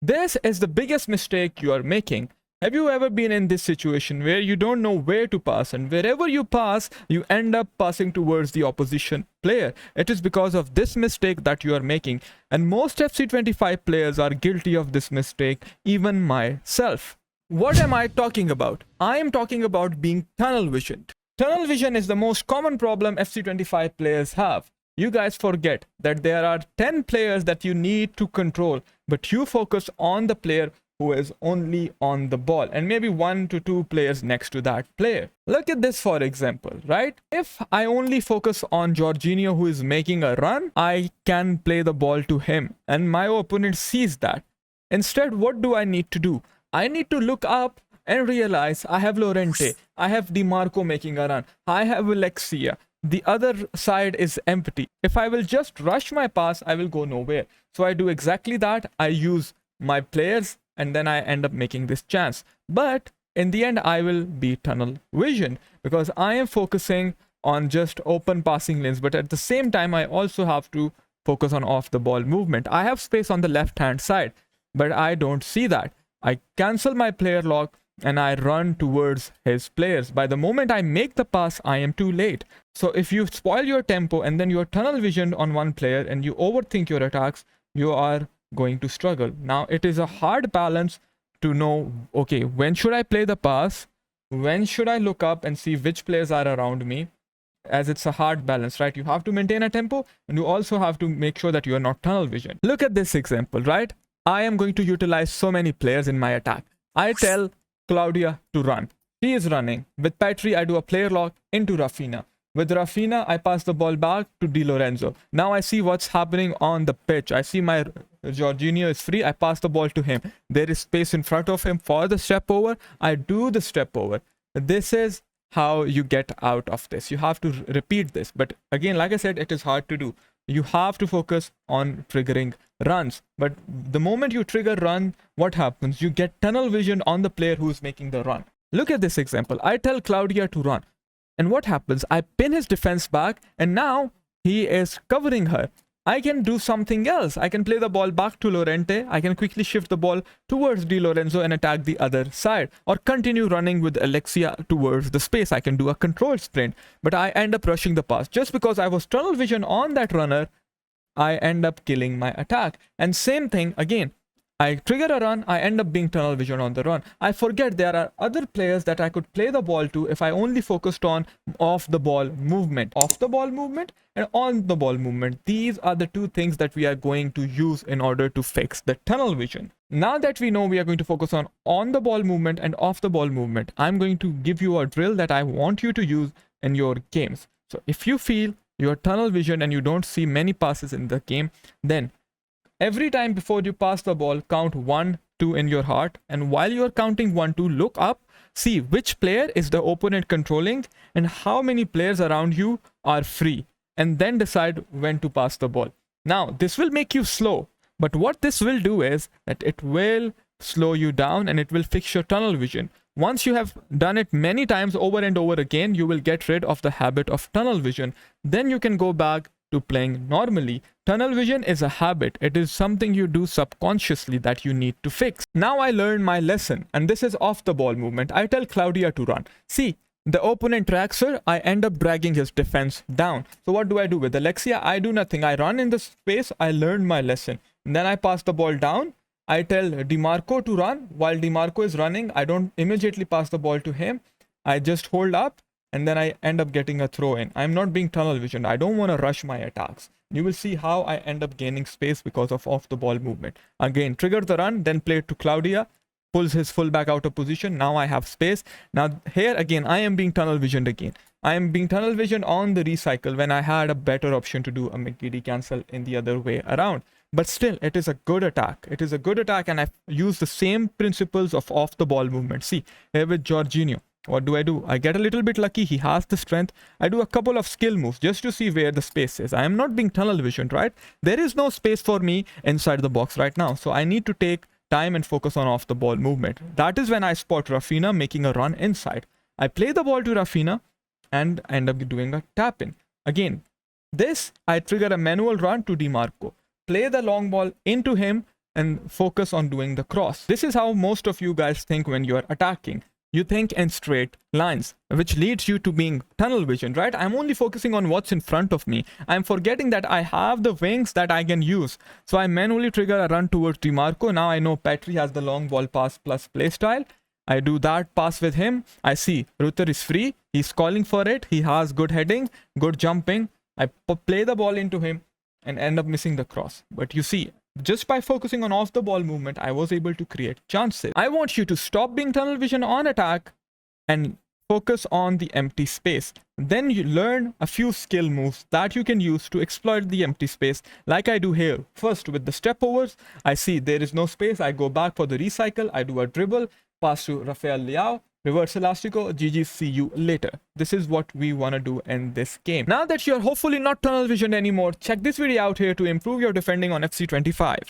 This is the biggest mistake you are making. Have you ever been in this situation where you don't know where to pass, and wherever you pass, you end up passing towards the opposition player? It is because of this mistake that you are making, and most FC25 players are guilty of this mistake, even myself. What am I talking about? I am talking about being tunnel visioned. Tunnel vision is the most common problem FC25 players have. You guys forget that there are 10 players that you need to control, but you focus on the player who is only on the ball and maybe 1 to 2 players next to that player. Look at this for example, right? If I only focus on Jorginho who is making a run, I can play the ball to him and my opponent sees that. Instead, what do I need to do? I need to look up and realize I have Llorente, I have Di Marco making a run, I have Alexia. The other side is empty. If I will just rush my pass, I will go nowhere. So I do exactly that. I use my players and then I end up making this chance. But in the end, I will be tunnel vision because I am focusing on just open passing lanes. But at the same time, I also have to focus on off the ball movement. I have space on the left hand side, but I don't see that. I cancel my player lock and I run towards his players. By the moment I make the pass, I am too late. So if you spoil your tempo and then you're tunnel visioned on one player and you overthink your attacks, you are going to struggle. Now, it is a hard balance to know, okay, when should I play the pass? When should I look up and see which players are around me? As it's a hard balance, right? You have to maintain a tempo and you also have to make sure that you are not tunnel vision. Look at this example, right? I am going to utilize so many players in my attack. I tell Claudia to run. She is running. With Petri, I do a player lock into Rafinha. With Rafinha, I pass the ball back to Di Lorenzo. Now I see what's happening on the pitch. I see my Jorginho is free. I pass the ball to him. There is space in front of him for the step over. I do the step over. This is how you get out of this. You have to repeat this. But again, like I said, it is hard to do. You have to focus on triggering runs. But the moment you trigger run, what happens? You get tunnel vision on the player who is making the run. Look at this example. I tell Claudia to run. And what happens? I pin his defense back and now he is covering her. I can do something else. I can play the ball back to Llorente. I can quickly shift the ball towards Di Lorenzo and attack the other side. Or continue running with Alexia towards the space. I can do a controlled sprint. But I end up rushing the pass. Just because I was tunnel vision on that runner, I end up killing my attack. And same thing again. I trigger a run, I end up being tunnel vision on the run. I forget there are other players that I could play the ball to if I only focused on off the ball movement. Off the ball movement and on the ball movement. These are the two things that we are going to use in order to fix the tunnel vision. Now that we know we are going to focus on the ball movement and off the ball movement, I'm going to give you a drill that I want you to use in your games. So if you feel your tunnel vision and you don't see many passes in the game, then every time before you pass the ball, count 1, 2 in your heart. And while you are counting 1, 2, look up, see which player is the opponent controlling and how many players around you are free. And then decide when to pass the ball. Now, this will make you slow. But what this will do is that it will slow you down and it will fix your tunnel vision. Once you have done it many times over and over again, you will get rid of the habit of tunnel vision. Then you can go back to playing normally. Tunnel vision is a habit. It is something you do subconsciously that you need to fix. Now I learned my lesson, and this is off the ball movement. I tell Claudia to run. See, the opponent tracks her. I end up dragging his defense down. So what do I do with Alexia? I do nothing. I run in the space. I learned my lesson. And then I pass the ball down. I tell Di Marco to run. While Di Marco is running, I don't immediately pass the ball to him. I just hold up. And then I end up getting a throw in. I'm not being tunnel visioned. I don't want to rush my attacks. You will see how I end up gaining space because of off the ball movement. Again, trigger the run, then play it to Claudia, pulls his fullback out of position. Now I have space. Now here again, I am being tunnel visioned again. I am being tunnel visioned on the recycle when I had a better option to do a McGiddy cancel in the other way around. But still, it is a good attack. It is a good attack and I've used the same principles of off the ball movement. See, here with Jorginho. What do? I get a little bit lucky. He has the strength. I do a couple of skill moves just to see where the space is. I am not being tunnel visioned, right? There is no space for me inside the box right now. So I need to take time and focus on off the ball movement. That is when I spot Rafinha making a run inside. I play the ball to Rafinha and end up doing a tap in. Again, this I trigger a manual run to Di Marco. Play the long ball into him and focus on doing the cross. This is how most of you guys think when you are attacking. You think in straight lines, which leads you to being tunnel vision, right? I'm only focusing on what's in front of me. I'm forgetting that I have the wings that I can use. So I manually trigger a run towards DiMarco. Now I know Petri has the long ball pass plus playstyle. I do that pass with him. I see Ruther is free. He's calling for it. He has good heading, good jumping. I play the ball into him and end up missing the cross. But you see, just by focusing on off the ball movement, I was able to create chances. I want you to stop being tunnel vision on attack and focus on the empty space. Then you learn a few skill moves that you can use to exploit the empty space, like I do here. First, with the step overs, I see there is no space. I go back for the recycle. I do a dribble, pass to Rafael Leao, reverse elastico, GG, see you later. This is what we want to do in this game. Now that you're hopefully not tunnel visioned anymore, check this video out here to improve your defending on FC 25.